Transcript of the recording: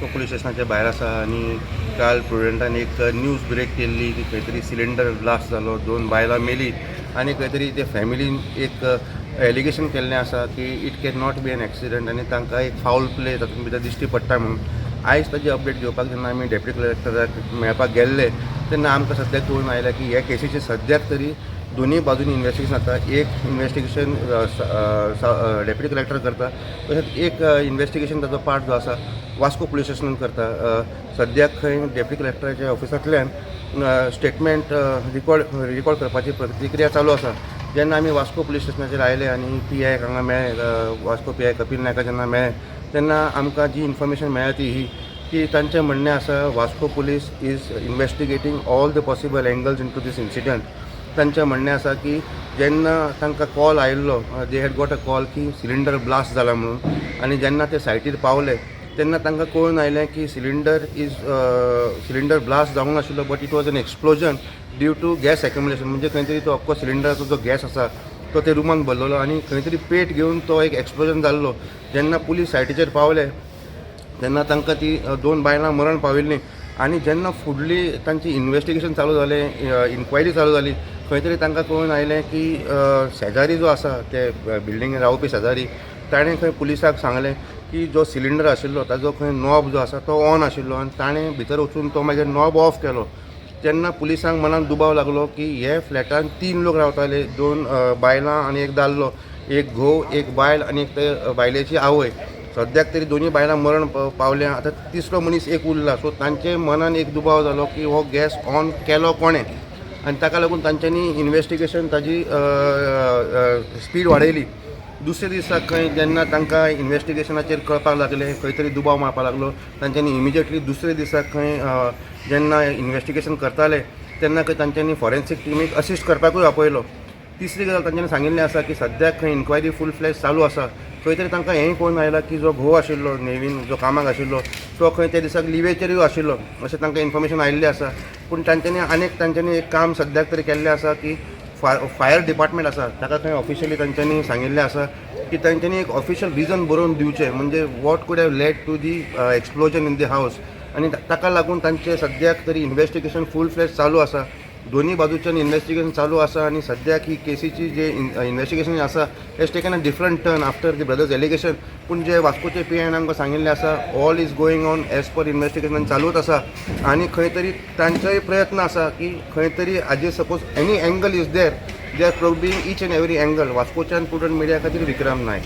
Police स्टेशनाच्या भायर आसा आणि काल प्रुडंटान एक न्यूज ब्रेक केल्ली की खंय तरी सिलिंडर ब्लास्ट जालो, 2 बायलां मेली आणि खंय तरी ते फॅमिलीन एक एलिगेशन केल्लें आसा की it can not be an accident आणि तांकां एक फावल प्ले तातूंत भितर दिश्टी पडटा म्हणून आयज ताजी अपडेट घेवपाक जेन्ना आमी डेप्युटी कलेक्टराक मेळपाक गेल्ले तेन्ना आमकां सद्याक कळून आयलें की ह्या केसीचे सद्याक तरी दोन्ही बाजूनी इन्व्हेस्टिगेशन जाता. एक इन्व्हेस्टिगेशन डेप्युटी कलेक्टर करता, तशेंच एक इन्व्हेस्टिगेशन ताजो पार्ट जो आसा वास्को पुलीस स्टेशनान करता. सद्याक खंय डेप्युटी कलेक्टराच्या ऑफिसांतल्यान स्टेटमेंट रिकॉर्ड करपाची प्रतिक्रिया चालू आसा. जेन्ना आमी वास्को पुलीस स्टेशनाचेर आयले आनी PI हांगा मेळ्ळे, वास्को PI कपिल नायका जेन्ना मेळ्ळे तेन्ना आमकां जी इन्फॉर्मेशन मेळ्ळा ती ही की तांचें म्हणणें आसा Vasco police is investigating all the possible angles into these incident. तांचें म्हणणें आसा की जेन्ना तांकां कॉल आयिल्लो, they had got a call की सिलिंडर ब्लास्ट जाला म्हणून, आनी जेन्ना ते सायटीर पावले तेन्ना तांकां कळून आयलें की सिलिंडर ब्लास्ट जावंक नाशिल्लो, but it was an explosion due to gas accumulation. म्हणजे खंय तरी तो अख्खो सिलिंडराचो जो गॅस आसा तो ते रुमान भरलेलो आनी खंय तरी पेट घेवन तो एक एक्सप्लोजन जाल्लो. जेन्ना पुलीस सायटीचेर पावले तेन्ना तांकां ती 2 बायलां मरण पाविल्लीं आनी जेन्ना फुडली तांची इन्व्हेस्टिगेशन चालू जालें, इन्क्वायरी चालू जाली, खंय तरी तांकां कळून आयलें की शेजारी जो आसा ते बिल्डिंगेन रावपी शेजारी ताणें खंय पुलिसाक सांगलें की जो सिलिंडर आशिल्लो ताजो खंय नॉब जो आसा तो ऑन आशिल्लो आनी ताणें भितर वचून तो मागीर नॉब ऑफ केलो. तेन्ना पुलिसांक मनान दुबाव लागलो की हे फ्लॅटान 3 लोक रावताले, 2 बायलां आनी एक दादलो, एक घोव, एक बायल आनी एक ते बायलेची आवय. सद्याक तरी दोन्ही बायलां मरण पावल्या. आतां तिसरो मनीस एक उरला. सो तांचे मनान एक दुबाव जालो की हो गॅस ऑन केलो कोणें, आनी ताका लागून तांच्यांनी इन्व्हेस्टिगेशन ताजी स्पीड वाडयली. दुसरे दिसाक खंय जेन्ना तांकां इन्व्हेस्टिगेशनाचेर कळपाक लागलें, खंय तरी दुबाव मारपाक लागलो, तांच्यांनी इमिजिएटली दुसरे दिसाक खंय जेन्ना इन्व्हेस्टिगेशन करताले तेन्ना खंय तांच्यांनी फॉरेन्सीक टिमीक असिस्ट करपाकूय आपयलो. तिसरी गजाल तांच्यांनी सांगिल्लें आसा की सद्याक खंय इन्क्वायरी फूल फ्लॅश चालू आसा. खंय तरी तांकां हेंय कळून आयलां की जो घोव आशिल्लो नेवीन जो कामाक आशिल्लो तो खंय त्या दिसाक लिवेचेरूय आशिल्लो अशें तांकां इन्फॉर्मेशन आयिल्लें आसा. पूण तांच्यांनी एक काम सद्याक तरी केल्लें आसा की फायर डिपार्टमेंट आसा ताका खंय ऑफिशियली तांच्यांनी सांगिल्लें आसा की तांच्यांनी एक ऑफिशियल रिजन बरोवन दिवचें, म्हणजे what could have led to the explosion in the house. आनी ताका लागून तांचें सद्याक तरी इन्व्हेस्टिगेशन फूल फ्लॅश चालू आसा. दोन्ही बाजूच्यान इन्व्हेस्टिगेशन चालू आसा आनी सद्याक ही केसीची जे इन्व्हेस्टिगेशन आसा has taken a different turn after the brothers allegation. पूण जे वास्कोचे PIन आमकां सांगिल्लें आसा all is going on as per investigation चालूच आसा. आनी खंय तरी तांचोय प्रयत्न आसा की खंय तरी हाजेर suppose any angle is there, they are probing each and every angle. वास्कोच्यान प्रुडंट मिडिया खातीर विक्रम नायक.